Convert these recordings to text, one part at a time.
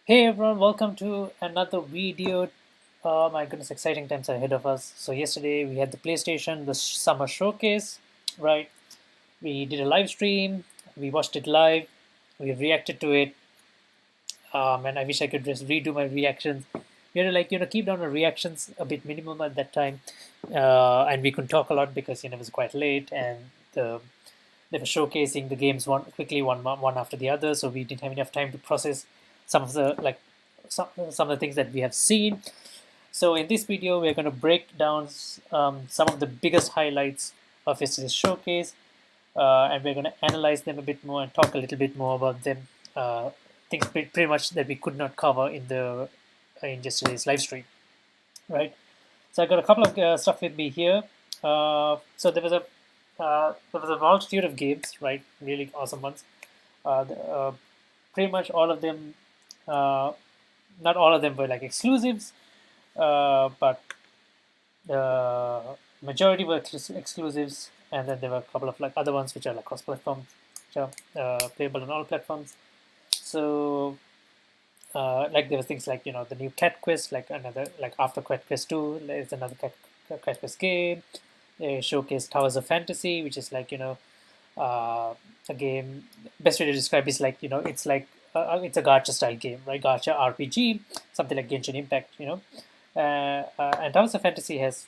Hey everyone, welcome to another video. My goodness, exciting times are ahead of us. So yesterday we had the PlayStation, the summer showcase, right? We did a live stream, we watched it live, we reacted to it, and I wish I could just redo my reactions. We had to keep down our reactions a bit minimum at that time, and we couldn't talk a lot because it was quite late and they were showcasing the games one after the other, so we didn't have enough time to process some of the some of the things that we have seen. So in this video, we're going to break down some of the biggest highlights of yesterday's showcase, and we're going to analyze them a bit more and talk a little bit more about them. Things pretty much that we could not cover in yesterday's live stream, right? So I got a couple of stuff with me here. So there was a multitude of games, right? Really awesome ones. Pretty much all of them, not all of them were like exclusives, but the majority were exclusives, and then there were a couple of like other ones which are like cross-platform, which are playable on all platforms. So like there was things like the new Cat Quest, like another like after Cat Quest 2, there's another Cat Quest game. They showcased Towers of Fantasy, which is a game. Best way to describe it is it's a gacha style game, right? Gacha RPG, something like Genshin Impact, and Towers of Fantasy it's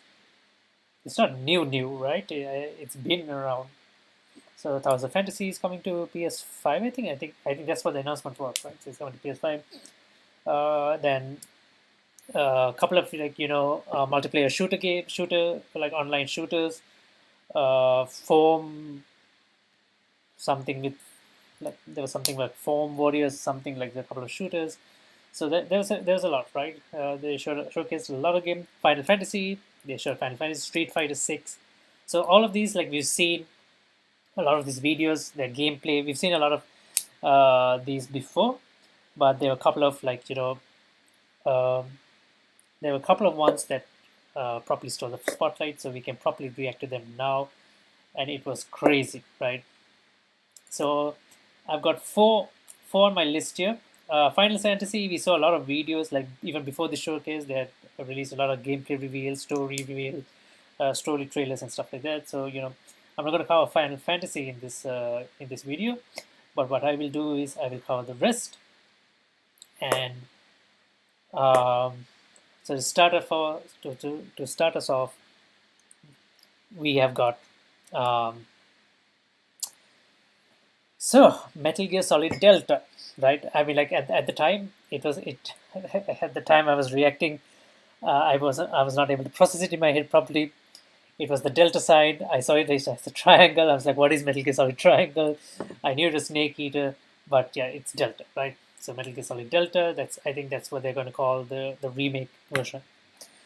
not new, right? It's been around. So Towers of Fantasy is coming to PS5, I think that's what the announcement was, right? So it's coming to PS5. Then a couple of multiplayer shooter like online shooters, foam something with like there was something like foam warriors, something like a couple of shooters. So there's a lot, right? They showcased a lot of game. Final Fantasy, they showed Final Fantasy, Street Fighter 6. So all of these, like we've seen a lot of these videos, their gameplay. We've seen a lot of these before, but there were a couple of um, there were a couple of ones that properly stole the spotlight, so we can properly react to them now, and it was crazy, right? So I've got four on my list here. Final Fantasy, we saw a lot of videos, like even before the showcase, they had released a lot of gameplay reveals, story reveal, story trailers, and stuff like that. So I'm not going to cover Final Fantasy in this video, but what I will do is I will cover the rest. And so to start us off, we have got Metal Gear Solid Delta, right? I mean, like at the time, it at the time I was reacting. I was not able to process it in my head properly. It was the Delta side. I saw it as a triangle. I was like, what is Metal Gear Solid Triangle? I knew it was Snake Eater, but yeah, it's Delta, right? So Metal Gear Solid Delta. I think that's what they're going to call the remake version.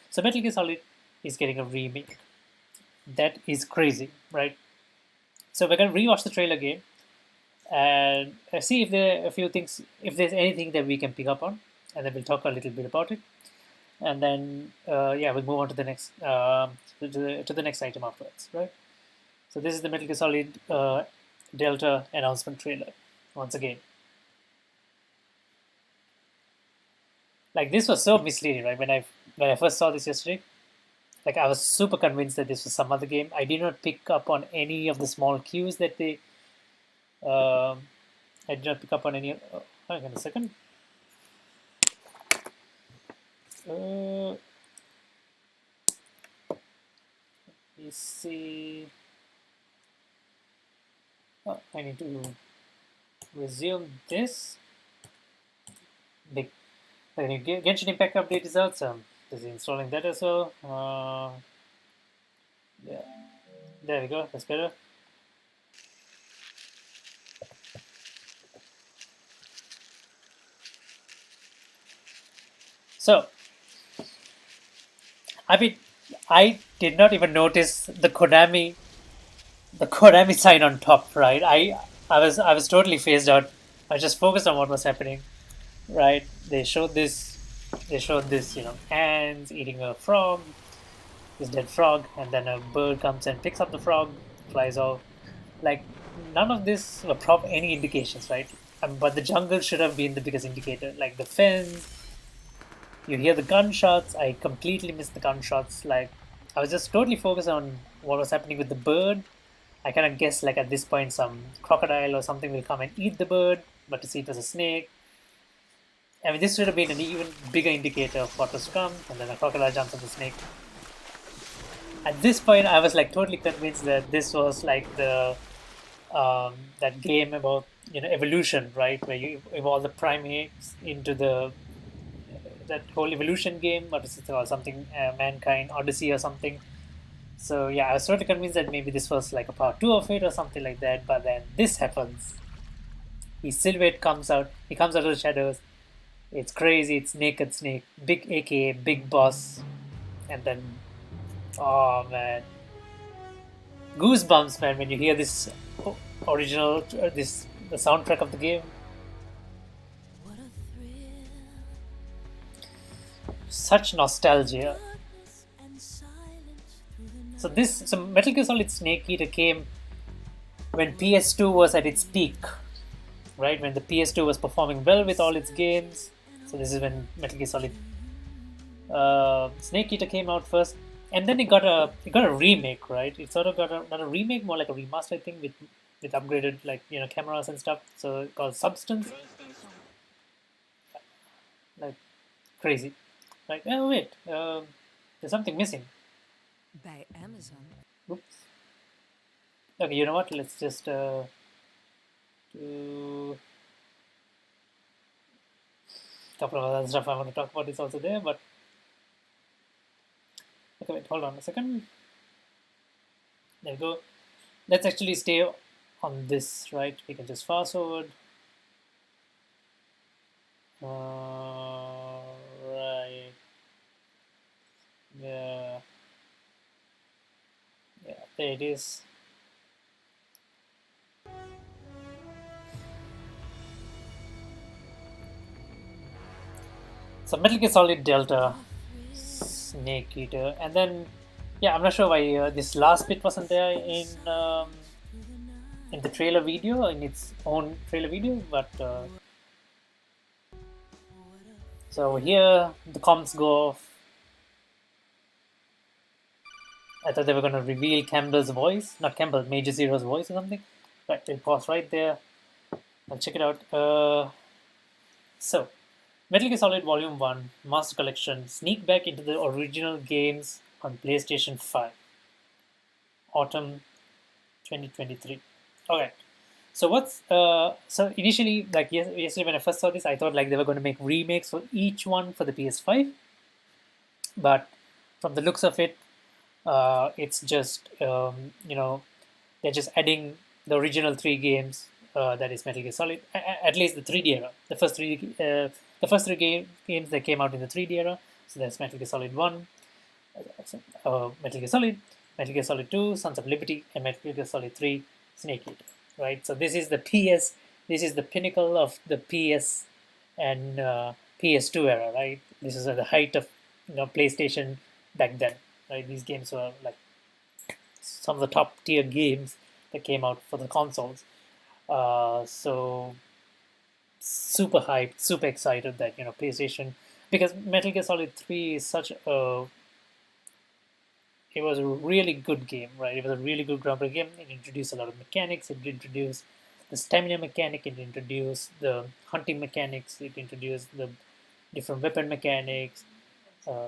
So Metal Gear Solid is getting a remake. That is crazy, right? So we're going to rewatch the trailer again and see if there are a few things, if there's anything that we can pick up on, and then we'll talk a little bit about it, and then we'll move on to the next to the next item afterwards, right? So this is the Metal Gear Solid Delta announcement trailer once again. Like this was so misleading, right? When I first saw this yesterday, like I was super convinced that this was some other game. I did not pick up on any of the small cues that they. I did not pick up on any. Hang on a second. Let me see. Oh, I need to resume this. Big. Genshin Impact update is out. So this is installing that as well. Yeah, there we go. That's better. So, I mean, I did not even notice the Konami sign on top, right? I was totally phased out. I just focused on what was happening, right? They showed this, ants eating a frog, this dead frog, and then a bird comes and picks up the frog, flies off. Like none of this were any indications, right? But the jungle should have been the biggest indicator. Like the fence, you hear the gunshots. I completely missed the gunshots. Like I was just totally focused on what was happening with the bird. I kind of guessed like at this point some crocodile or something will come and eat the bird, but to see it was a snake. I mean, this should have been an even bigger indicator of what was to come, and then a crocodile jumps on the snake. At this point, I was like totally convinced that this was like the that game about evolution, right? Where you evolve the primates into the that whole evolution game, what is it called? Something Mankind Odyssey or something. So yeah, I was totally convinced that maybe this was like a part two of it or something like that. But then this happens. His silhouette comes out. He comes out of the shadows. It's crazy. It's Naked Snake, big AKA, big boss, and then oh man, goosebumps, man, when you hear this original, this the soundtrack of the game. Such nostalgia. So Metal Gear Solid Snake Eater came when PS2 was at its peak, right? When the PS2 was performing well with all its games. So this is when Metal Gear Solid Snake Eater came out first, and then it got a remake, right? It sort of got not a remake, more like a remaster thing with upgraded like cameras and stuff. So called Substance, like crazy. Like oh wait, there's something missing. By Amazon. Oops. Okay, you know what? Let's just do a couple of other stuff I want to talk about is also there, but okay, wait, hold on a second. There we go. Let's actually stay on this, right? We can just fast forward. Right. Yeah. Yeah, there it is. So Metal Gear Solid Delta, Snake Eater, and then yeah, I'm not sure why this last bit wasn't there in the trailer video, in its own trailer video, but so here the comms go off. I thought they were going to reveal Campbell's voice, not Campbell, Major Zero's voice or something. Right, we'll pause right there. I'll check it out. So, Metal Gear Solid Volume 1 Master Collection sneak back into the original games on PlayStation 5. Autumn 2023. Alright. So so initially like yesterday when I first saw this I thought like they were going to make remakes for each one for the PS5. But from the looks of it, it's just they're just adding the original three games. That is Metal Gear Solid, at least the 3D era. The first three games that came out in the 3D era. So there's Metal Gear Solid 1, Metal Gear Solid, Metal Gear Solid 2, Sons of Liberty, and Metal Gear Solid 3, Snake Eater. Right. So this is the PS. This is the pinnacle of the PS and PS2 era. Right. This is at the height of PlayStation back then. Right. These games were like some of the top tier games that came out for the consoles. So super hyped, super excited that PlayStation, because Metal Gear Solid 3 is such a it was a really good game, right? It was a really good groundbreaking game. It introduced a lot of mechanics. It introduced the stamina mechanic. It introduced the hunting mechanics. It introduced the different weapon mechanics. Uh,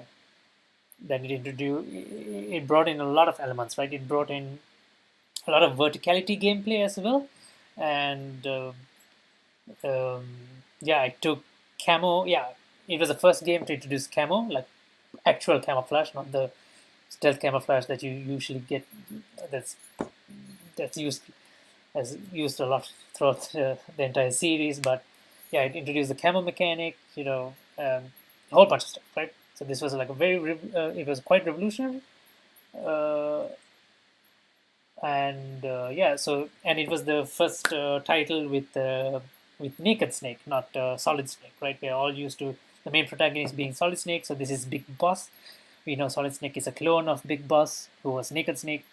then it brought in a lot of elements, right? It brought in a lot of verticality gameplay as well, and yeah, it took camo. Yeah, it was the first game to introduce camo, like actual camouflage, not the stealth camouflage that you usually get. That's that's used has used a lot throughout the entire series. But yeah, it introduced the camo mechanic. A whole bunch of stuff, right? So this was like a it was quite revolutionary. Uh, and yeah, and it was the first title with Naked Snake, not Solid Snake, right? We're all used to the main protagonist being Solid Snake, so this is Big Boss. We know Solid Snake is a clone of Big Boss, who was Naked Snake.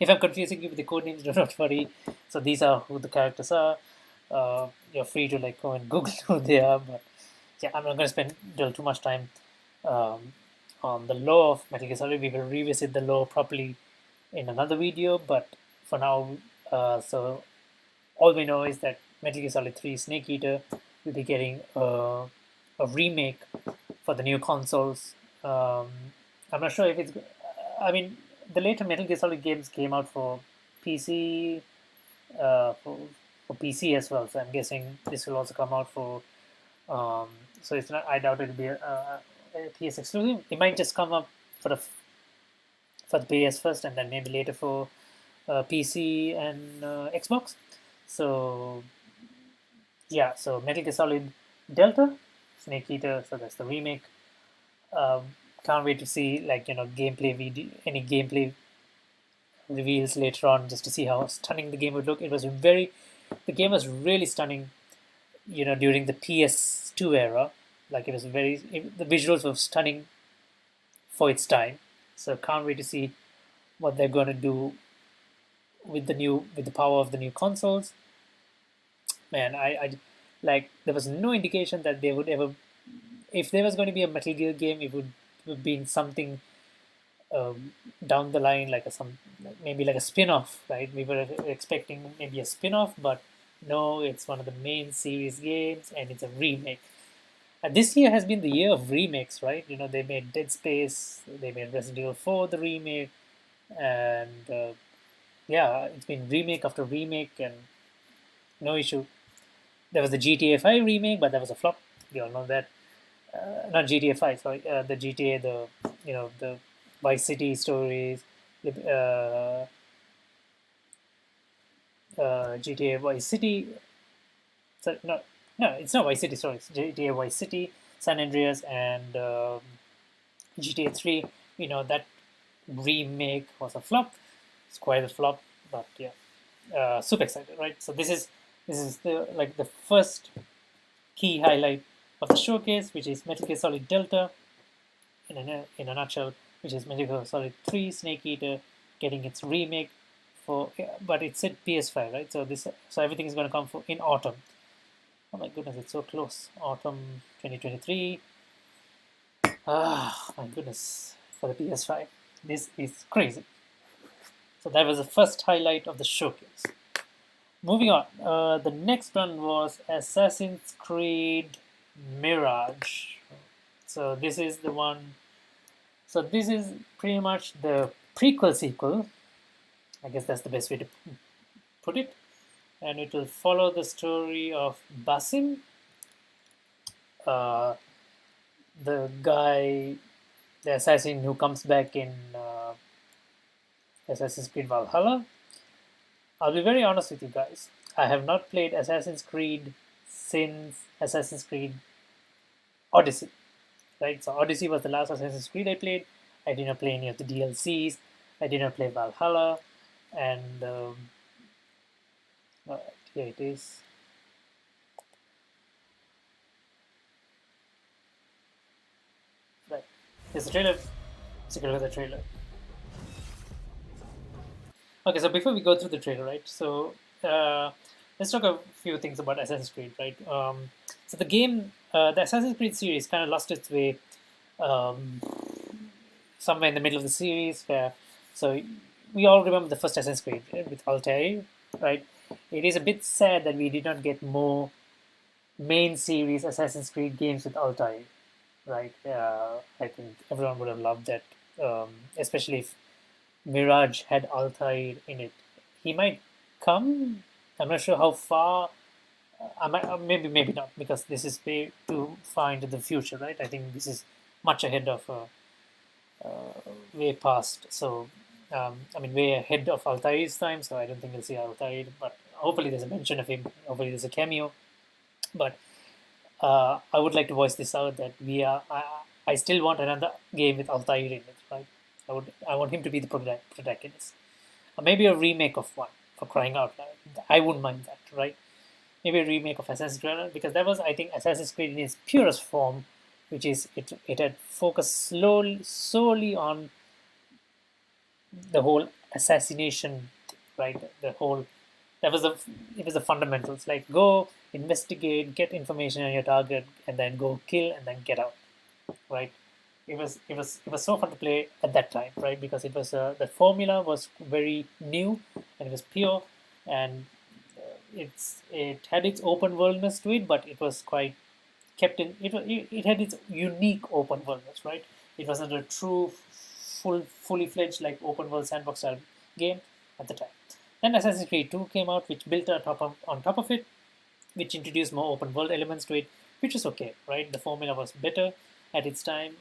If I'm confusing you with the code names, do not worry. So these are who the characters are. You're free to like go and Google who they are, but yeah, I'm not going to spend too much time um, on the lore of Metal Gear Solid. We will revisit the lore properly in another video, but for now, so all we know is that Metal Gear Solid 3 Snake Eater will be getting a remake for the new consoles. Um, I'm not sure if it's. I mean, the later Metal Gear Solid games came out for PC, uh, for, for PC as well. So I'm guessing this will also come out for. Um, so it's not. I doubt it'll be a PS exclusive. It might just come up for the PS first, and then maybe later for PC and Xbox. So yeah, so Metal Gear Solid Delta, Snake Eater. So that's the remake. Um, can't wait to see like gameplay video, any gameplay reveals later on, just to see how stunning the game would look. The game was really stunning. During the PS2 era, like the visuals were stunning for its time. So can't wait to see what they're going to do with the power of the new consoles. Man, I like there was no indication that they would ever, if there was going to be a Metal Gear game, it would have been something down the line, like maybe like a spin-off, right? We were expecting maybe a spin-off, but no, it's one of the main series games, and it's a remake. And this year has been the year of remakes, right? They made Dead Space, they made Resident Evil 4 the remake, and yeah, it's been remake after remake, and no issue. There was the GTA 5 remake, but that was a flop. We all know that. Not GTA 5, sorry. The GTA, the Vice City stories, GTA Vice City. So, no, it's not Vice City. Sorry, it's GTA Vice City, San Andreas, and GTA 3. That remake was a flop. It's quite a flop, but yeah, super excited, right? So this is the first key highlight of the showcase, which is Metal Gear Solid Delta in a nutshell, which is Metal Gear Solid 3 Snake Eater getting its remake but it said PS5, right? So everything is going to come in autumn. Oh my goodness, it's so close. Autumn 2023. Ah, my goodness, for the PS5. This is crazy. So that was the first highlight of the showcase. Moving on, the next one was Assassin's Creed Mirage. So this is the one. So this is pretty much the prequel sequel. I guess that's the best way to put it. And it will follow the story of Basim, uh, the guy, the assassin who comes back in Assassin's Creed Valhalla. I'll be very honest with you guys. I have not played Assassin's Creed since Assassin's Creed Odyssey. Right? So Odyssey was the last Assassin's Creed I played. I did not play any of the DLCs. I did not play Valhalla, and here it is. Right, here's the trailer. Let's take a look at the trailer. Okay, so before we go through the trailer, right? So let's talk a few things about Assassin's Creed, right? So the Assassin's Creed series, kind of lost its way um, somewhere in the middle of the series. So we all remember the first Assassin's Creed with Altair, right? It is a bit sad that we did not get more main series Assassin's Creed games with Altair, right? I think everyone would have loved that, especially if Mirage had Altair in it. He might come. I'm not sure how far. I might, maybe not, because this is way too far into the future, right? I think this is much ahead of way past. So I mean, way ahead of Altair's time. So I don't think we'll see Altair, but hopefully there's a mention of him. Hopefully there's a cameo. But I would like to voice this out that I still want another game with Altair in it, right? I want him to be the protagonist, or maybe a remake of one, for crying out loud. I wouldn't mind that, right? Maybe a remake of Assassin's Creed, because that was, I think, Assassin's Creed in its purest form, which is it had focused solely on the whole assassination, right? The whole That was the it was the fundamentals. Like go investigate, get information on your target, and then go kill, and then get out. Right? It was so fun to play at that time, right? Because it was the formula was very new and it was pure, and it had its open worldness to it, but it was quite kept in it had its unique open worldness, right? It wasn't a true fully fledged like open world sandbox style game at the time. Then Assassin's Creed 2 came out, which built on top of it, which introduced more open world elements to it, which was okay, right? The formula was better at its time,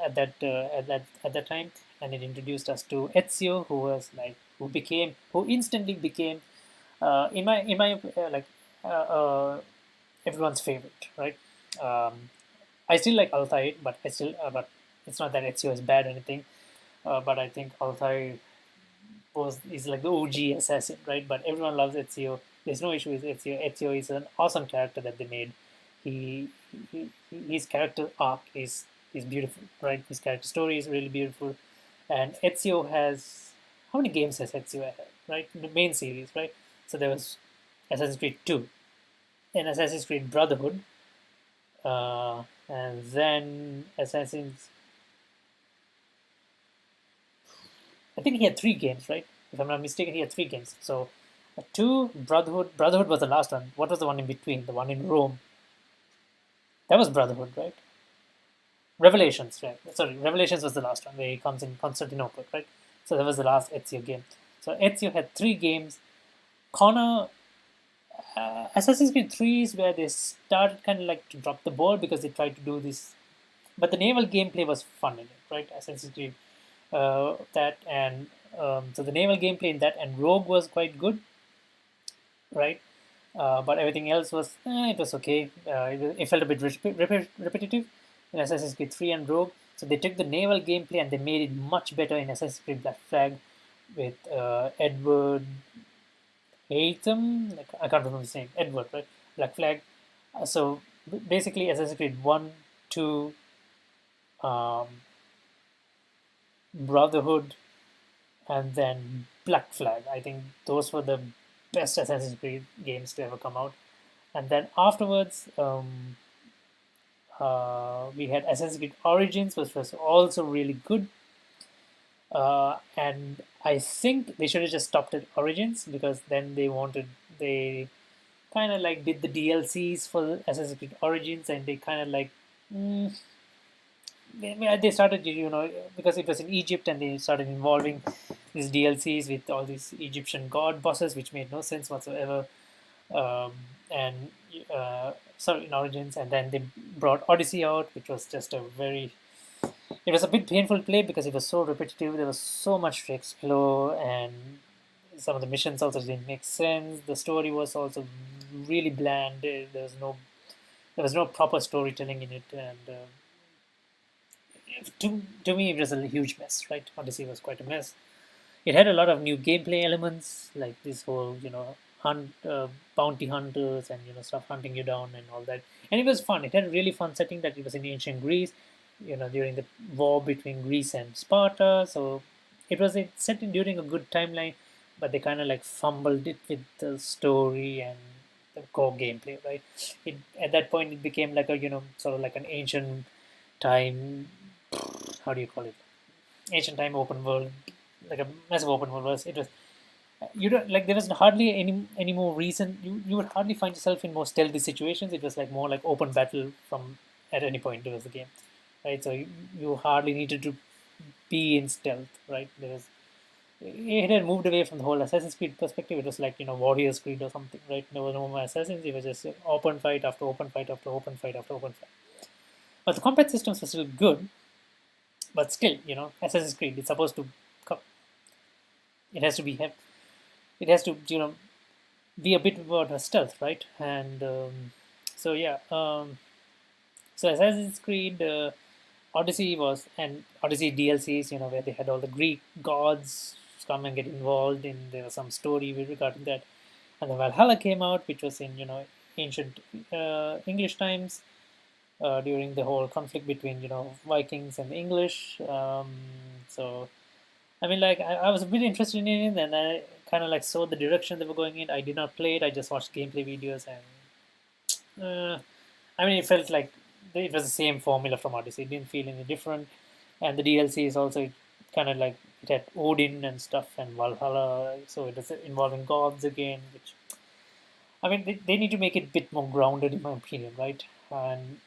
at that time, and it introduced us to Ezio, who was like who instantly became in my everyone's favorite, right? Um, I still like Altair, but it's not that Ezio is bad or anything. But I think Altair was is like the OG assassin, right? But everyone loves Ezio. There's no issue with Ezio. Ezio is an awesome character that they made. He, his character arc is beautiful, right? His character story is really beautiful, and Ezio has how many games has Ezio had, right? The main series, right? So there was Assassin's Creed 2 and Assassin's Creed Brotherhood, and then Assassin's. I think he had three games, right? If I'm not mistaken, he had three games. So, two Brotherhood. Brotherhood was the last one. What was the one in between? The one in Rome. That was Brotherhood, right? Revelations, right? Sorry, Revelations was the last one where he comes in Constantinople, right? So that was the last Ezio game. So Ezio had three games. Connor, Assassin's Creed 3 is where they started kind of like to drop the ball because they tried to do this, but the naval gameplay was fun in it, right? Assassin's Creed that and so the naval gameplay in that and Rogue was quite good, right? But everything else was it was okay. It felt a bit repetitive in Assassin's Creed 3 and Rogue. So they took the naval gameplay and they made it much better in Assassin's Creed Black Flag with Edward Haytham. Like, I can't remember his name. Edward, right? Black Flag. So basically, Assassin's Creed 1, 2, um, Brotherhood, and then Black Flag. I think those were the best Assassin's Creed games to ever come out. And then afterwards, we had Assassin's Creed Origins, which was also really good. And I think they should have just stopped at Origins because then they kind of like did the DLCs for Assassin's Creed Origins, and they kind of like mm, they started, because it was in Egypt, and they started involving these DLCs with all these Egyptian god bosses, which made no sense whatsoever. Um, and sorry, in Origins, and then they brought Odyssey out, which was just it was a bit painful to play because it was so repetitive. There was so much to explore, and some of the missions also didn't make sense. The story was also really bland. There was no proper storytelling in it, and to me, it was a huge mess. Right, Odyssey was quite a mess. It had a lot of new gameplay elements, like this whole, bounty hunters and stuff hunting you down and all that. And it was fun. It had a really fun setting that it was in ancient Greece, during the war between Greece and Sparta. So it set in during a good timeline, but they kind of like fumbled it with the story and the core gameplay, right? At that point it became like a sort of like an ancient time. How do you call it? Ancient time open world, like a massive open world was. It was you don't like there was hardly any more reason you would hardly find yourself in more stealthy situations. It was like more like open battle from at any point towards the game, right? So you hardly needed to be in stealth, right? It had moved away from the whole Assassin's Creed perspective. It was like Warriors Creed or something, right? There was no more assassins. It was just open fight after open fight after open fight after open fight. But the combat systems were still good, but still, Assassin's Creed. It's supposed to it has to be it has to be a bit about a stealth, right? And so yeah, so Assassin's Creed Odyssey was and Odyssey DLCs, where they had all the Greek gods come and get involved in there was some story with regarding that, and then Valhalla came out, which was in ancient English times during the whole conflict between Vikings and the English. So I mean, like I was a bit interested in it, and I kind of like saw the direction they were going in. I did not play it. I just watched gameplay videos, and I mean, it felt like it was the same formula from Odyssey. It didn't feel any different, and the DLC is also kind of like it had Odin and stuff and Valhalla, so it was involving gods again. Which I mean, they need to make it a bit more grounded, in my opinion, right? And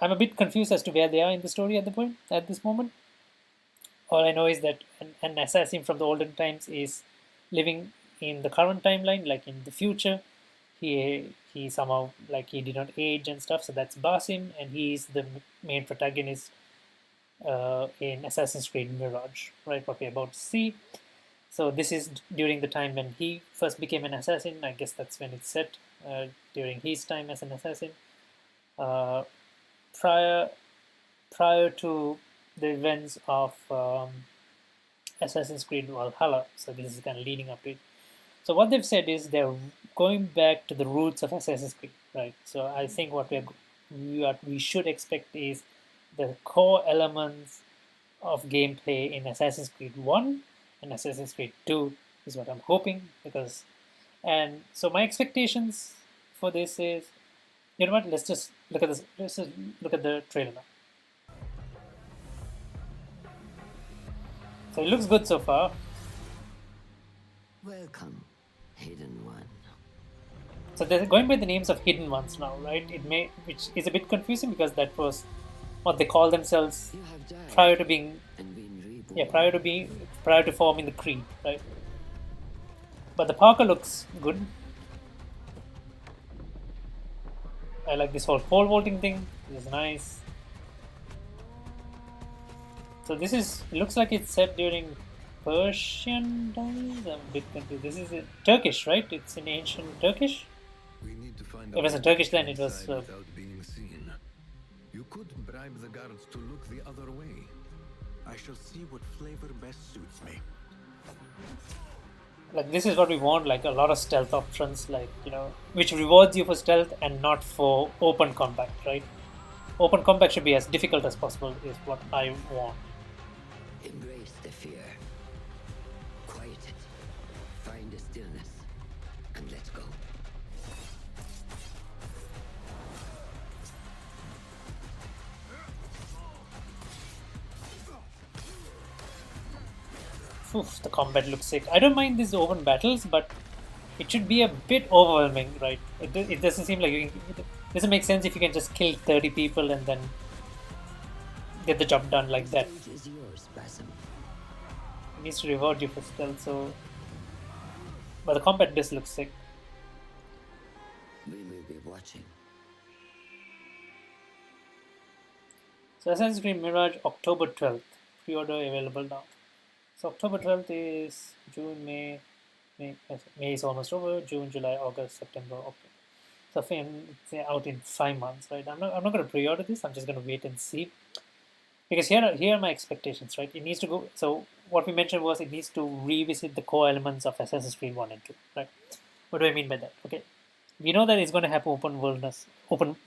I'm a bit confused as to where they are in the story at this moment. All I know is that an assassin from the olden times is living in the current timeline, like in the future. He somehow like he did not age and stuff, so that's Basim, and he is the main protagonist in Assassin's Creed Mirage, right? What we're about to see. So this is during the time when he first became an assassin. I guess that's when it's set during his time as an assassin. Uh, prior prior to the events of Assassin's Creed Valhalla. So this is kind of leading up to it. So what they've said is they're going back to the roots of Assassin's Creed, right? So I think what we should expect is the core elements of gameplay in Assassin's Creed 1 and Assassin's Creed 2 is what I'm hoping because and so my expectations for this is you know what let's just look at this let's just look at the trailer now. So it looks good so far. Welcome, hidden one. So they're going by the names of hidden ones now, right? Which is a bit confusing because that was what they call themselves You have died prior to being, and been reborn. yeah, prior to forming the creed, right? But the Parker looks good. I like this whole pole vaulting thing. This is nice. So this is it looks like it's set during Persian times. I'm a bit confused. This is Turkish, right? It's in ancient Turkish. We need to find It a way wasn't to Turkish get then. It was inside without being seen. You could bribe the guards to look the other way. I shall see what flavor best suits me. like this is what we want. Like a lot of stealth options, like which rewards you for stealth and not for open combat, right? Open combat should be as difficult as possible. Is what I want. Embrace the fear. Quiet it. Find the stillness. And let's go. Oof, the combat looks sick. I don't mind these open battles, but it should be a bit overwhelming, right? It doesn't seem like it doesn't make sense if you can just kill 30 people and then get the job done like that. Stage is yours, Basim. It needs to reward you for stealth, so. But the combat does look sick. We will be watching. So Assassin's Creed Mirage, October 12th. Pre-order available now. So October 12th is June, May is almost over. June, July, August, September, October. So it's out in 5 months, right? I'm not going to pre-order this. I'm just going to wait and see. Because here are my expectations, right? It needs to go. So what we mentioned was it needs to revisit the core elements of Assassin's Creed 1 and 2, right? What do I mean by that? Okay, we know that it's going to have open worldness.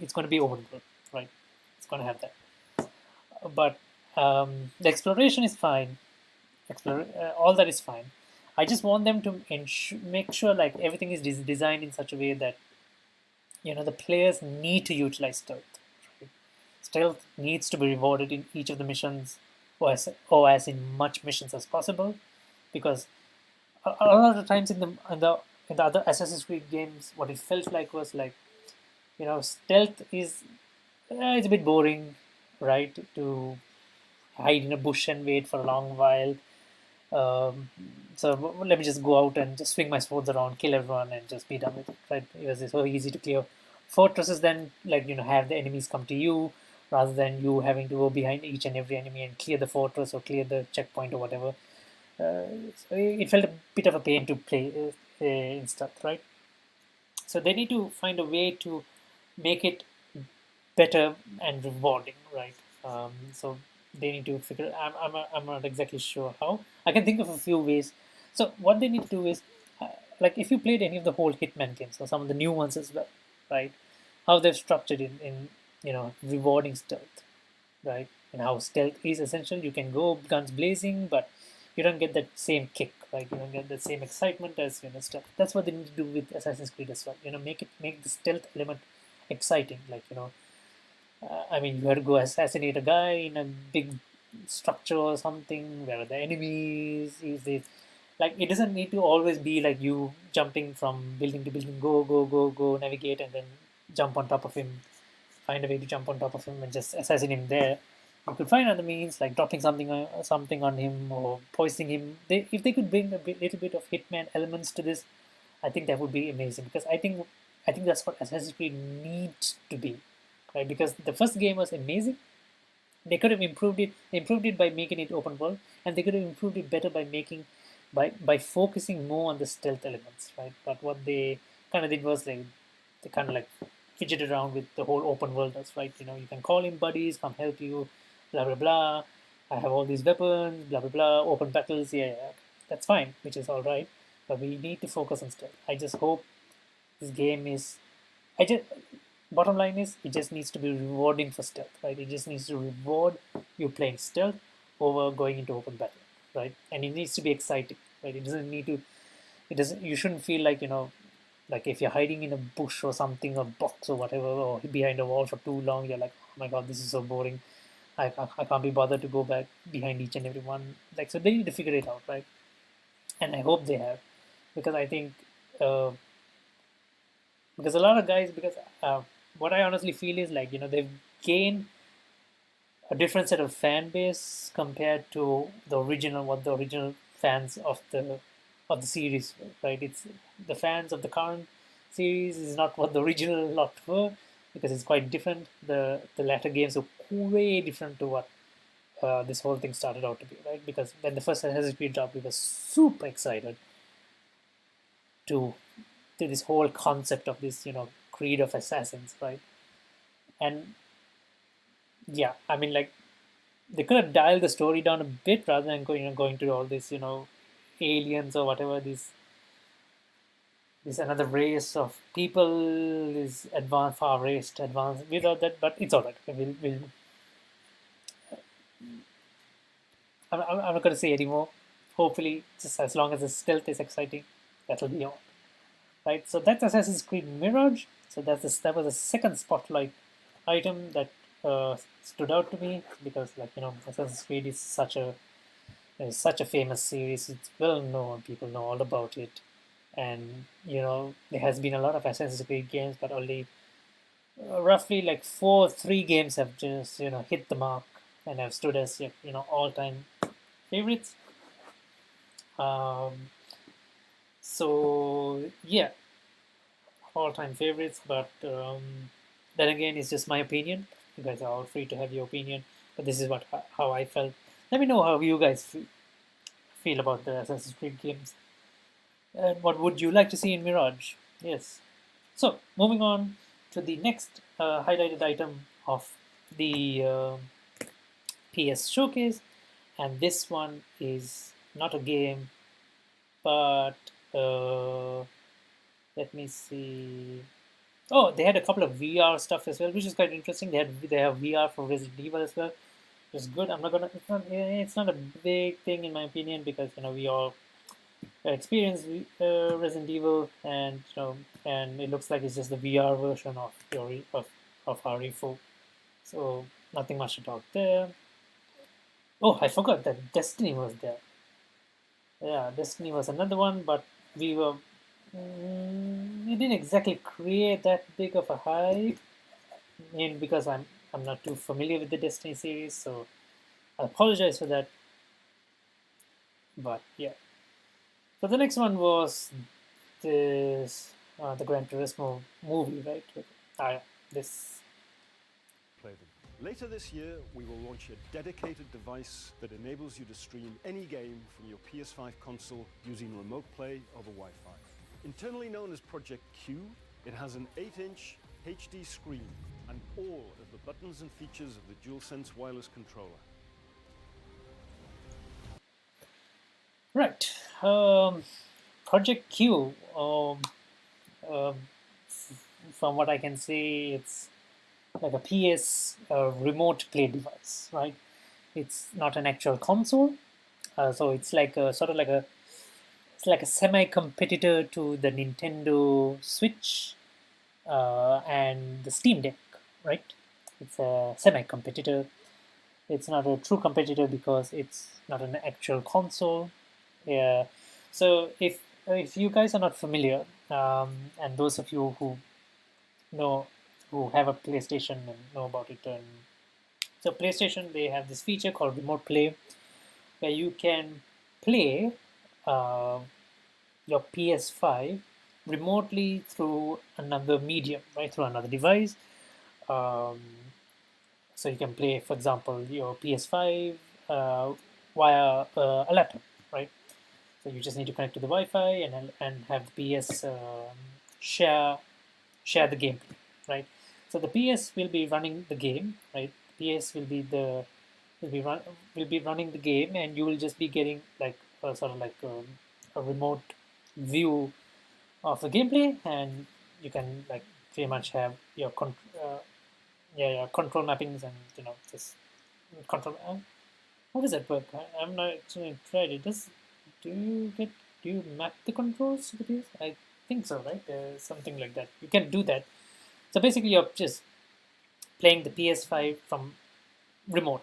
It's going to be open world, right? It's going to have that. But the exploration is fine. All that is fine. I just want them to make sure like everything is designed in such a way that the players need to utilize stealth. Right? Stealth needs to be rewarded in each of the missions, or as in much missions as possible, because a lot of the times in the other Assassin's Creed games, what it felt like was like stealth is it's a bit boring, right? To hide in a bush and wait for a long while. So let me just go out and just swing my swords around, kill everyone, and just be done with it. Right? It was so easy to clear fortresses. Then, like have the enemies come to you rather than you having to go behind each and every enemy and clear the fortress or clear the checkpoint or whatever. So it felt a bit of a pain to play in stuff, right? So they need to find a way to make it better and rewarding, right? So they need to figure. I'm not exactly sure how. I can think of a few ways. So what they need to do is, like if you played any of the whole Hitman games or some of the new ones as well, right? How they've structured in rewarding stealth, right? And how stealth is essential. You can go guns blazing, but you don't get that same kick, right? You don't get the same excitement as stealth. That's what they need to do with Assassin's Creed as well. Make the stealth element exciting. Like I mean, you had to go assassinate a guy in a big structure or something where the enemies is this. Like it doesn't need to always be like you jumping from building to building, go, navigate, and then jump on top of him, find a way to jump on top of him and just assassinate him there. You could find other means like dropping something on him or poisoning him. If they could bring little bit of Hitman elements to this, I think that would be amazing because I think that's what Assassin's Creed needs to be, right? Because the first game was amazing. They could have improved it by making it open world, and they could have improved it better by by focusing more on the stealth elements, right? But what they kind of did was like they kind of like fidgeted around with the whole open world does, right? You can call in buddies, come help you, blah blah blah. I have all these weapons, blah blah blah. Open battles, yeah, yeah, that's fine, which is all right. But we need to focus on stealth. I just hope this game is. I just bottom line is it just needs to be rewarding for stealth, right? It just needs to reward you playing stealth over going into open battle, right? And it needs to be exciting, right? It doesn't need to. It doesn't. You shouldn't feel like like if you're hiding in a bush or something, or box or whatever, or behind a wall for too long, you're like, oh my god, this is so boring. I can't be bothered to go back behind each and every one. Like so, they need to figure it out, right? And I hope they have, because I think uh, because a lot of guys because what I honestly feel is like they've gained a different set of fan base compared to what the original fans of the series were, right? It's the fans of the current series is not what the original lot were because it's quite different. The latter games are way different to what this whole thing started out to be, right? Because when the first Assassin's Creed dropped, we were super excited to this whole concept of this creed of assassins, right? And yeah, I mean like they could have dialed the story down a bit rather than going to all this aliens or whatever this another race of people is advanced far raised advanced without that, but it's all right. We'll I'm not going to say anymore. Hopefully just as long as the stealth is exciting, that'll be all right. So that's Assassin's Creed Mirage. So that was the second spotlight item that stood out to me because like Assassin's Creed is such a famous series. It's well known. People know all about it, and there has been a lot of Assassin's Creed games, but only roughly like three games have just hit the mark and have stood as all time favorites. Um, so yeah, all time favorites. But then again, it's just my opinion. You guys are all free to have your opinion, but this is how I felt. Let me know how you guys feel about the Assassin's Creed games, and what would you like to see in Mirage? Yes. So moving on to the next highlighted item of the PS showcase, and this one is not a game, but let me see. Oh, they had a couple of VR stuff as well, which is quite interesting. They have VR for Resident Evil as well, which is good. I'm not gonna. It's not a big thing in my opinion because we all experienced Resident Evil, and and it looks like it's just the VR version of of RE4. So nothing much to talk there. Oh, I forgot that Destiny was there. Yeah, Destiny was another one, but we were we didn't exactly create that big of a hype. Because I'm not too familiar with the Destiny series, so I apologize for that. But yeah, so the next one was this the Gran Turismo movie, right? Ah, this. Play them. Later this year, we will launch a dedicated device that enables you to stream any game from your PS5 console using remote play over Wi-Fi. Internally known as Project Q, it has an 8-inch HD screen and all of the buttons and features of the DualSense wireless controller. Right. Project Q. From what I can say, it's like a PS remote play device, right? It's not an actual console. So it's like a sort of like a it's like a semi-competitor to the Nintendo Switch and the Steam Deck, right? It's a semi-competitor. It's not a true competitor because it's not an actual console. Yeah. So if you guys are not familiar, and those of you know who have a PlayStation and know about it, and so PlayStation, they have this feature called Remote Play, where you can play uh, your PS5 remotely through another medium, right? Through another device. Um, so you can play, for example, your PS5 via a laptop, right? So you just need to connect to the Wi-Fi and have the PS share the gameplay, right? So the PS will be running the game, right? PS will be run will be running the game, and you will just be getting like sort of like a remote view of the gameplay, and you can like pretty much have your your control mappings and just control. How does that work? I'm not actually tried it. Do you map the controls to the PS? I think so, right? Something like that. You can do that. So basically, you're just playing the PS5 from remote,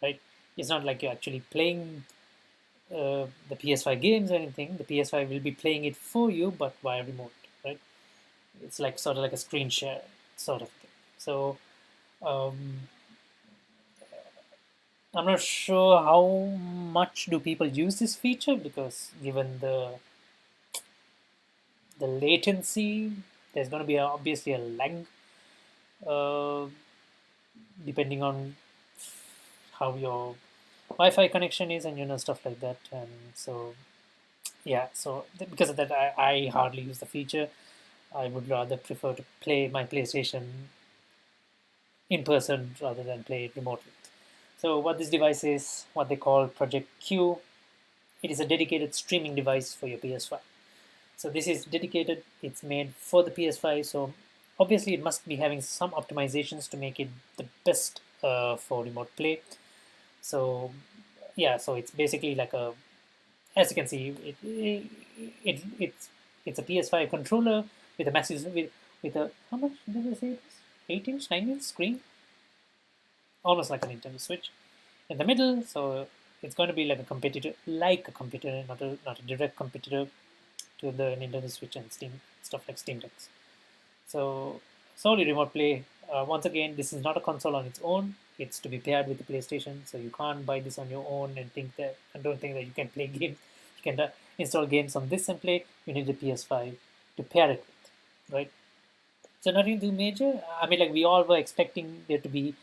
right? It's not like you're actually playing the PS5 games or anything. The PS5 will be playing it for you, but via remote, right? It's like sort of like a screen share sort of thing. So um, I'm not sure how much do people use this feature because given the latency, there's going to be obviously a lag uh, depending on how your Wi-Fi connection is and stuff like that. And so yeah, so because of that, I hardly use the feature. I would rather prefer to play my PlayStation in person rather than play it remotely. So what this device is, what they call Project Q, it is a dedicated streaming device for your PS5. So this is dedicated, it's made for the PS5. So obviously it must be having some optimizations to make it the best for remote play. So yeah, so it's basically like a, as you can see, it's a PS5 controller with a massive with a, how much did I say it was? 8-inch, 9-inch screen, almost like a Nintendo Switch in the middle. So it's going to be like a competitor, not a direct competitor to the Nintendo Switch and Steam stuff like Steam Decks. So solely remote play. Once again, this is not a console on its own. It's to be paired with the PlayStation, so you can't buy this on your own and don't think that you can play games. You can install games on this and play. You need a PS5 to pair it with, right? So nothing too major. I mean, like we all were expecting there to be,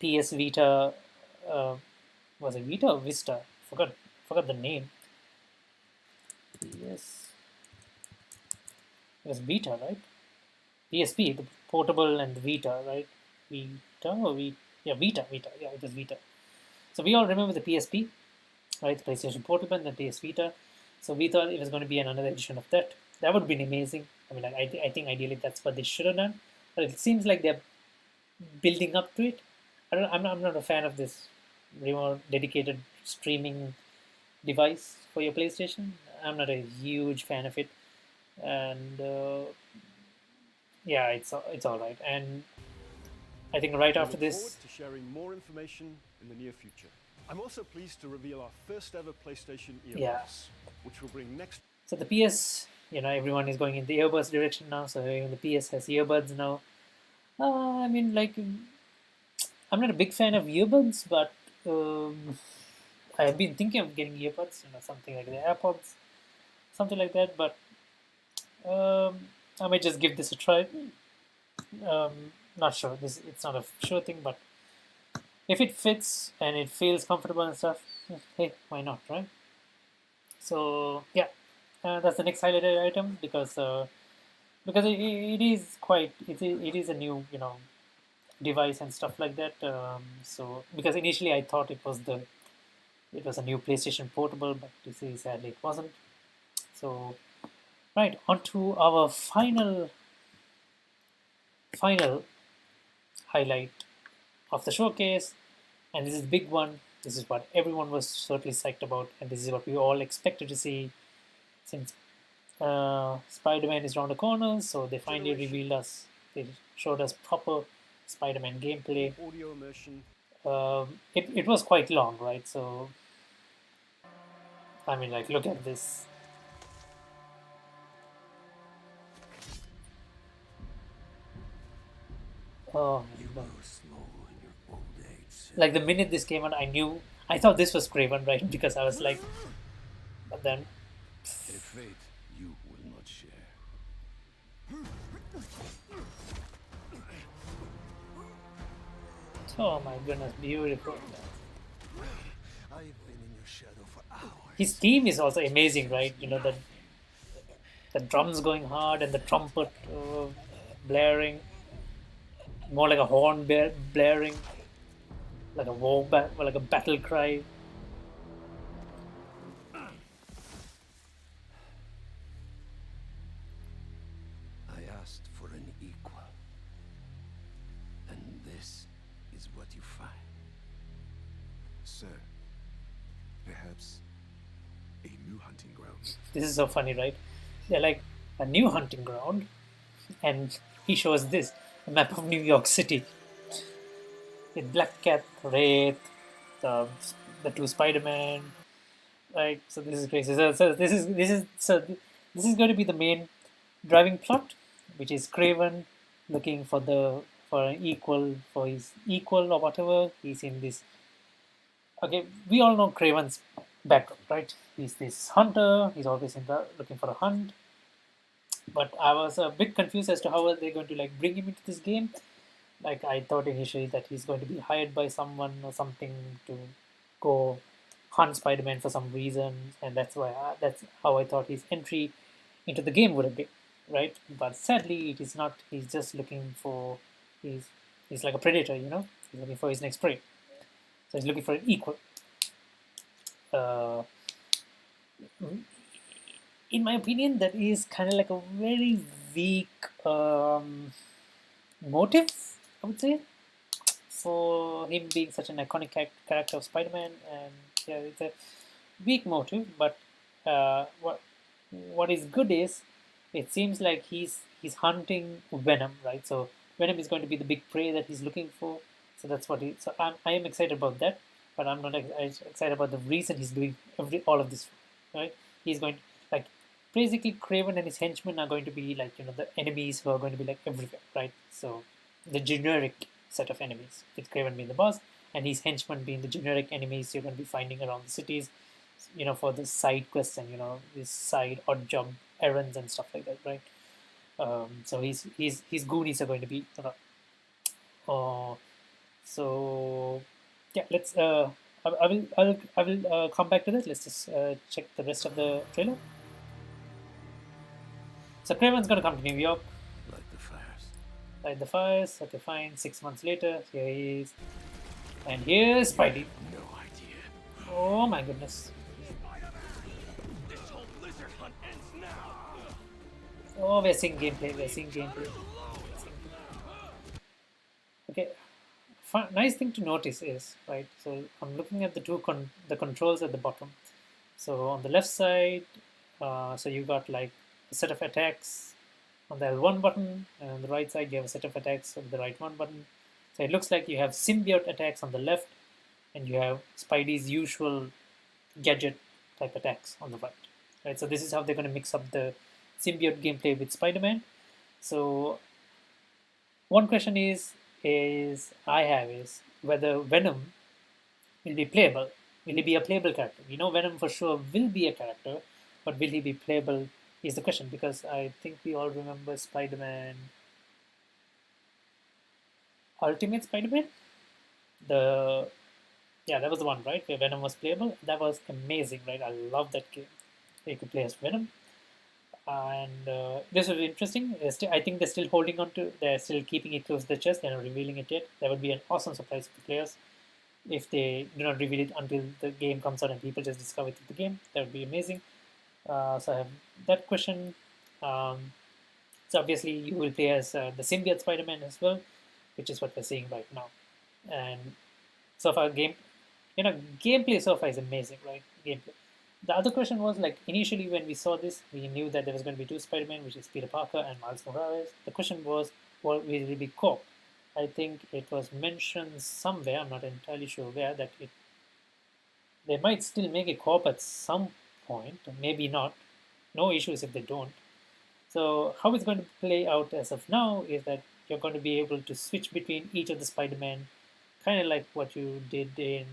PS Vita. Uh, was it Vita or Vista? Forgot the name. PS. It was Vita, right? PSP, the portable and the Vita, right? Vita or Yeah, Vita. Yeah, it was Vita. So we all remember the PSP, right? The PlayStation Portable and the PS Vita. So we thought it was going to be another edition of that. That would have been amazing. I mean, like I think ideally that's what they should have done. But it seems like they're building up to it. I'm not a fan of this remote dedicated streaming device for your PlayStation. I'm not a huge fan of it, and yeah, it's all right. And I think right We after look forward this, to sharing more information in the near future. I'm also pleased to reveal our first ever PlayStation yeah. earbuds, which will bring next. So the PS, everyone is going in the earbuds direction now. So even the PS has earbuds now. I mean, like, I'm not a big fan of earbuds, but I've been thinking of getting earbuds, something like the AirPods, something like that. But I might just give this a try. Not sure. It's not a sure thing, but if it fits and it feels comfortable and stuff, hey, why not, right? So yeah, that's the next highlighted item because it is quite it is a new device and stuff like that. So because initially I thought it was a new PlayStation Portable, but you see, sadly it wasn't. So right, on to our final highlight of the showcase, and this is the big one, This is what everyone was certainly psyched about, and this is what we all expected to see since Spider-Man is around the corner. So they finally revealed us. They showed us proper Spider-Man gameplay. Audio immersion. It was quite long, right? So I mean, like, look at this. Oh You my God. grow slow in your old age. Like the minute this came out, I thought this was Craven, right? Because I was like, but then, A fate you will not share. oh my goodness, beautiful. I've been in your shadow for hours. His theme is also amazing, right? You know, the drums going hard and the trumpet blaring, more like a horn blaring, like a like a battle cry. I asked for an equal. And this is what you find. Sir, perhaps a new hunting ground. This is so funny, right? They're like a new hunting ground, and he shows this a map of New York City with Black Cat, Wraith, the the two Spider-Man, right? So this is crazy. So this is going to be the main driving plot, which is Craven looking for an equal for his equal or whatever. He's in this. Okay, we all know Craven's background, right? He's this hunter. He's always looking for a hunt. But I was a bit confused as to how are they going to like bring him into this game. Like I thought initially that he's going to be hired by someone or something to go hunt Spider-Man for some reason, and that's how I thought his entry into the game would have been, right? But sadly, it is not. He's just looking for he's like a predator, you know. He's looking for his next prey, so he's looking for an equal. Uh, in my opinion, that is kind of like a very weak motive, I would say, for him being such an iconic character of Spider-Man. And yeah, it's a weak motive. But what is good is it seems like he's hunting Venom, right? So Venom is going to be the big prey that he's looking for. So that's what he. So I am excited about that, but I'm not excited about the reason he's doing all of this, right? He's going like basically Craven and his henchmen are going to be like the enemies who are going to be like everywhere, right? So the generic set of enemies with Craven being the boss and his henchmen being the generic enemies you're going to be finding around the cities, for the side quests and these side odd job errands and stuff like that, right? So his goonies are going to be so yeah, let's I will come back to that. Let's just check the rest of the trailer. So Craven's gonna come to New York, Like the fires. light the fires. Okay, fine. 6 months later, here he is, and here's Spidey. No idea. Oh my goodness. This whole lizard hunt ends now. Oh, we're seeing gameplay. We're seeing gameplay. Okay. Nice thing to notice is right. So I'm looking at the controls at the bottom. So on the left side, so you got like a set of attacks on the L1 button, and on the right side you have a set of attacks on the right one button. So it looks like you have symbiote attacks on the left, and you have Spidey's usual gadget type attacks on the right. Right. So this is how they're going to mix up the symbiote gameplay with Spider-Man. So one question is whether Venom will be playable. Will he be a playable character? Venom for sure will be a character, but will he be playable is the question, because I think we all remember Spider-Man Ultimate Spider-Man. That was the one, right, where Venom was playable. That was amazing, right? I love that game. You could play as Venom. And this was interesting. I think they're still holding on to. They're still keeping it close to the chest. They're not revealing it yet. That would be an awesome surprise for the players if they do not reveal it until the game comes out and people just discover it through the game. That would be amazing. So I have that question. So obviously you will play as the symbiote Spider-Man as well, which is what we're seeing right now. And so far you know, gameplay so far is amazing, right? Gameplay. The other question was like initially when we saw this, we knew that there was going to be two Spider-Man, which is Peter Parker and Miles Morales. The question was, will it be co-op? I think it was mentioned somewhere. I'm not entirely sure where that they might still make a co-op at some point, maybe not. No issues if they don't. So how it's going to play out as of now is that you're going to be able to switch between each of the Spider-Man, kind of like what you did in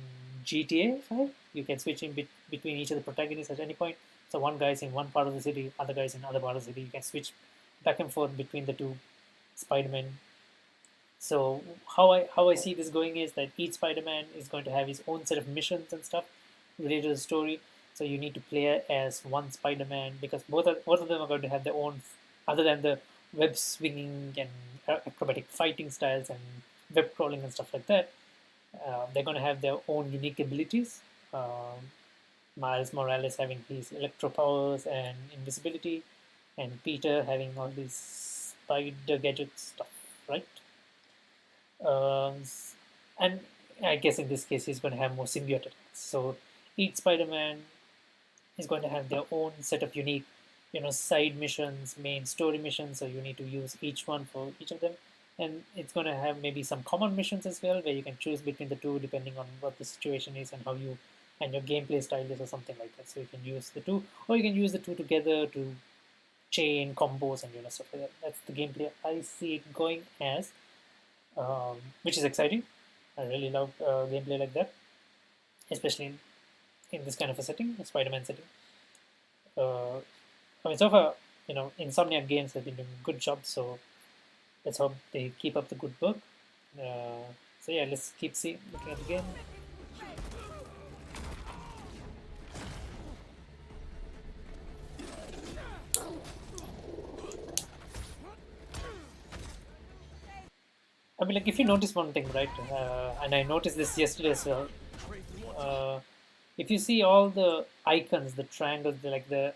GTA 5. You can switch between each of the protagonists at any point. So one guy's in one part of the city, other guy's in other part of the city. You can switch back and forth between the two Spider-Man. So how I see this going is that each Spider-Man is going to have his own set of missions and stuff related to the story. So you need to play as one Spider-Man because both of them are going to have their own, other than the web swinging and acrobatic fighting styles and web crawling and stuff like that. They're going to have their own unique abilities. Miles Morales having his electro powers and invisibility, and Peter having all these spider gadget stuff, right? Um, and I guess in this case, he's going to have more symbiote attacks. So each Spider-Man is going to have their own set of unique, side missions, main story missions. So you need to use each one for each of them, and it's going to have maybe some common missions as well, where you can choose between the two depending on what the situation is and how you and your gameplay style is or something like that. So you can use the two, or you can use the two together to chain combos and stuff like that. That's the gameplay I see it going as, which is exciting. I really love gameplay like that, especially in this kind of a setting, a Spider-Man setting. I mean, so far, Insomniac Games have been doing a good job, so let's hope they keep up the good work. So yeah, let's keep looking at the game. I mean, like, if you notice one thing, right, and I noticed this yesterday as well, if you see all the icons, the triangles, the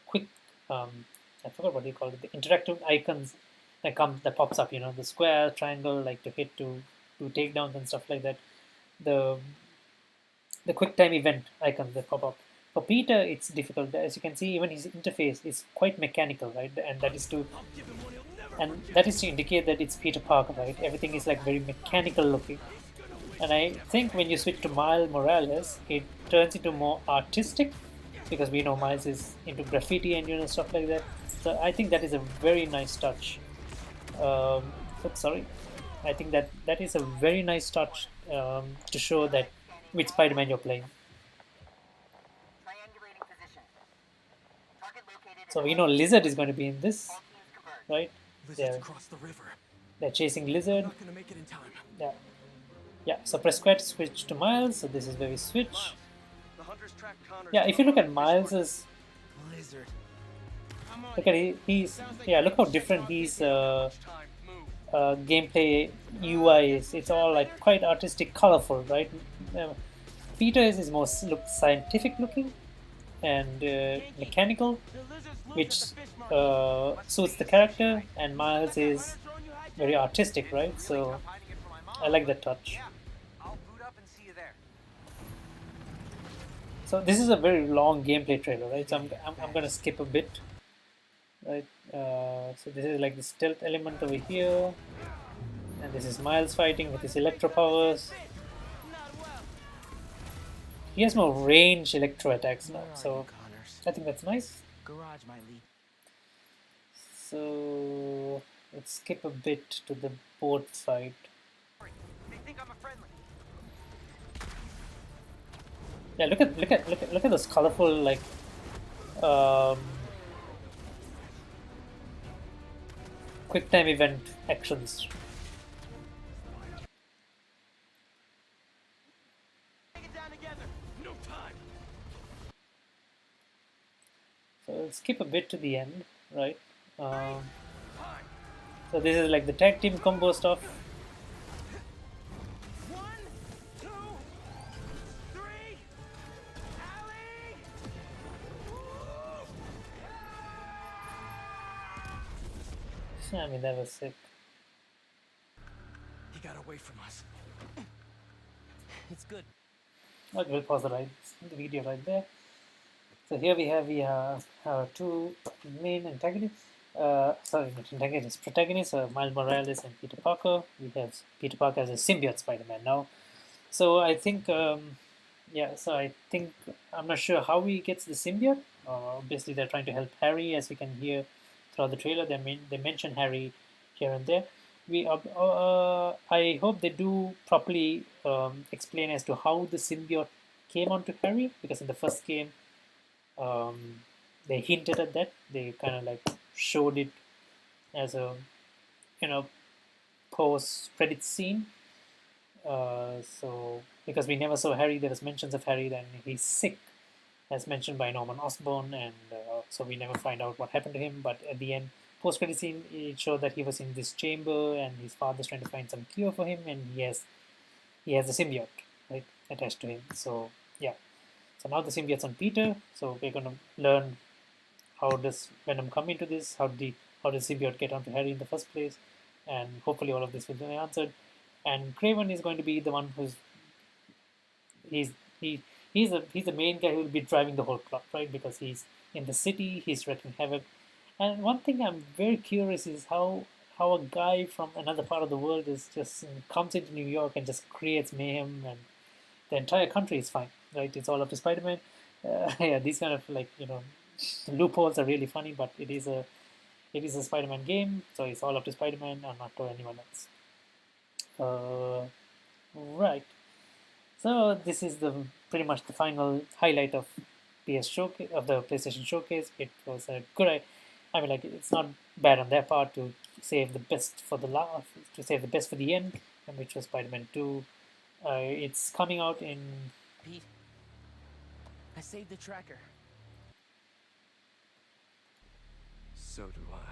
quick, I forgot what you call it, the interactive icons that pops up, the square, triangle, like to hit, to do takedowns and stuff like that. The quick time event icons that pop up. For Peter, it's difficult. As you can see, even his interface is quite mechanical, right? And that is to indicate that it's Peter Parker, right? Everything is like very mechanical looking. And I think when you switch to Miles Morales, it turns into more artistic, because we know Miles is into graffiti and stuff like that. So I think that is a very nice touch. Oops, sorry. I think that is a very nice touch to show that which Spider-Man you're playing. So we know Lizard is going to be in this, right? They're chasing Lizard. Yeah. Yeah, so press square to switch to Miles. So this is where we switch. Yeah, if you look at Miles's, look at look how different his gameplay UI is. It's all like quite artistic, colorful, right? Peter is more scientific looking and mechanical, which suits the character, and Miles is very artistic, right? So I like that touch. So this is a very long gameplay trailer, right? So I'm gonna skip a bit, right? So this is like the stealth element over here, and this is Miles fighting with his electro powers. He has more range electro attacks now, so I think that's nice. So let's skip a bit to the boat fight. Yeah, look at those colorful like quick time event actions. So let's skip a bit to the end, right? So this is like the tag team combo stuff. I mean, that was sick. He got away from us. It's good. Okay, we'll pause the video right there. So here we have two main antagonists. Sorry, not antagonists, protagonists. Miles Morales and Peter Parker. We have Peter Parker as a symbiote Spider-Man now. So I think, yeah. So I think I'm not sure how he gets the symbiote. Obviously, they're trying to help Harry, as you can hear throughout the trailer. They mention Harry here and there. I hope they do properly explain as to how the symbiote came onto Harry, because in the first game they hinted at that. They kind of like showed it as a you know post credit scene. So because we never saw Harry, there was mentions of Harry. Then he's sick, as mentioned by Norman Osborn, and so we never find out what happened to him. But at the end, post credit scene, it showed that he was in this chamber, and his father's trying to find some cure for him, and he has a symbiote right attached to him. So yeah. So now the symbiote's on Peter. So we're gonna learn how does Venom come into this? How does symbiote get onto Harry in the first place? And hopefully all of this will be answered. And Craven is going to be the one who's he's he he's the main guy who will be driving the whole plot, right? Because he's in the city, he's wreaking havoc. And one thing I'm very curious is how a guy from another part of the world is just comes into New York and just creates mayhem, and the entire country is fine, right? It's all up to Spider-Man. Yeah, these kind of like loopholes are really funny, but it is a Spider-Man game, so it's all up to Spider-Man and not to anyone else. Uh, right. So this is the pretty much the final highlight of PS showcase of the PlayStation showcase. It was a good. I mean, like it's not bad on their part to save the best for the last, to save the best for the end, and which was Spider-Man 2. It's coming out in. Pete, I saved the tracker. So do I.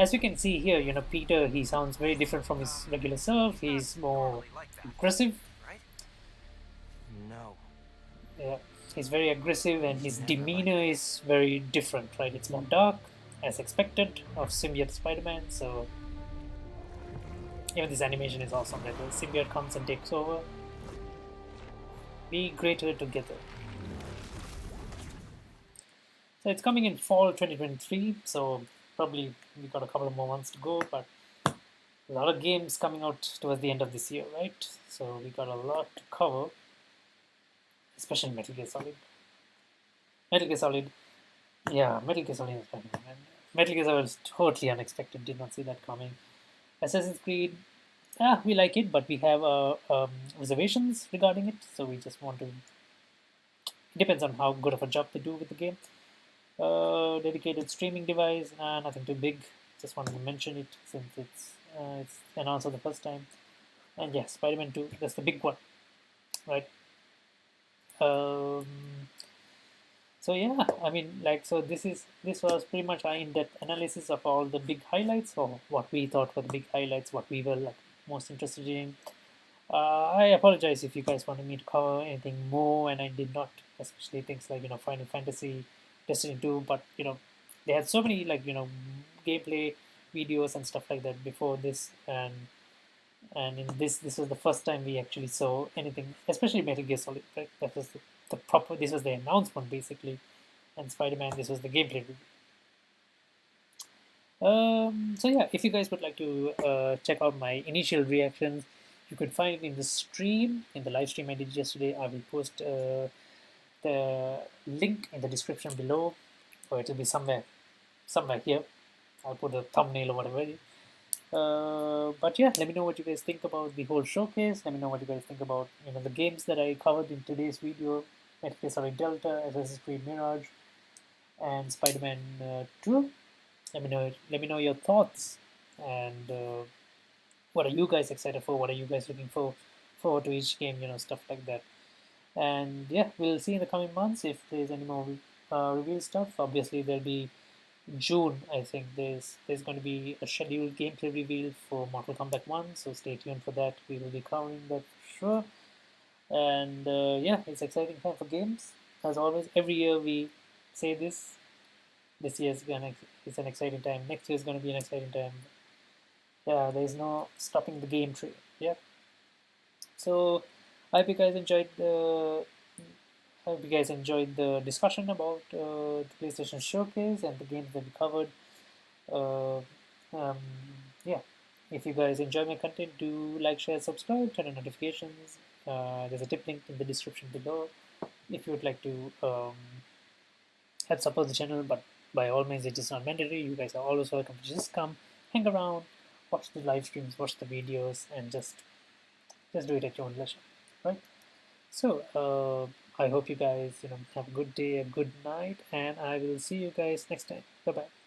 As you can see here, Peter, he sounds very different from his regular self. He's more aggressive. Right? No. Yeah, he's very aggressive, and his demeanor is very different, right? It's more dark, as expected, of symbiote Spider-Man. So even this animation is awesome. That the symbiote comes and takes over. Be greater together. So it's coming in fall 2023. So probably we got a couple of more months to go, but a lot of games coming out towards the end of this year, right? So we got a lot to cover, especially Metal Gear Solid. Metal Gear Solid, yeah, Metal Gear Solid is Spider-Man. And Metal Gear Solid is totally unexpected. Did not see that coming. Assassin's Creed, we like it, but we have reservations regarding it. So we just want to. It depends on how good of a job they do with the game. Dedicated streaming device, nothing too big. Just wanted to mention it since it's announced for the first time. And yeah, Spider-Man 2, that's the big one, right? So yeah, I mean, like, so this was pretty much our in-depth analysis of all the big highlights, or what we thought were the big highlights, what we were like most interested in. I apologize if you guys wanted me to cover anything more, and I did not, especially things like Final Fantasy, Destiny 2, but they had so many like gameplay videos and stuff like that before this, and in this was the first time we actually saw anything, especially Metal Gear Solid, right? That was the proper. This was the announcement basically, and Spider-Man. This was the gameplay review. So yeah, if you guys would like to check out my initial reactions, you could find it in the stream, in the live stream I did yesterday. I will post the link in the description below, or it will be somewhere here. I'll put a thumbnail or whatever. But yeah, let me know what you guys think about the whole showcase. Let me know what you guys think about the games that I covered in today's video: Metal Gear Solid Delta, Assassin's Creed Mirage, and Spider-Man 2. Let me know your thoughts, and what are you guys excited for? What are you guys looking forward to each game? Stuff like that. And yeah, we'll see in the coming months if there's any more reveal stuff. Obviously, there'll be June. I think there's going to be a scheduled gameplay reveal for Mortal Kombat 1. So stay tuned for that. We will be covering that for sure. And yeah, it's exciting time for games. As always, every year we say this. This year it's an exciting time. Next year is going to be an exciting time. Yeah, there's no stopping the game train. Yeah. So I hope you guys enjoyed the discussion about the PlayStation Showcase and the games that we covered. Uh, yeah, if you guys enjoy my content, do like, share, subscribe, turn on notifications. There's a tip link in the description below if you would like to help support the channel. But by all means, it is not mandatory. You guys are always welcome to just come, hang around, watch the live streams, watch the videos, and just do it at your own leisure, right? So I hope you guys have a good day, a good night, and I will see you guys next time. Bye bye.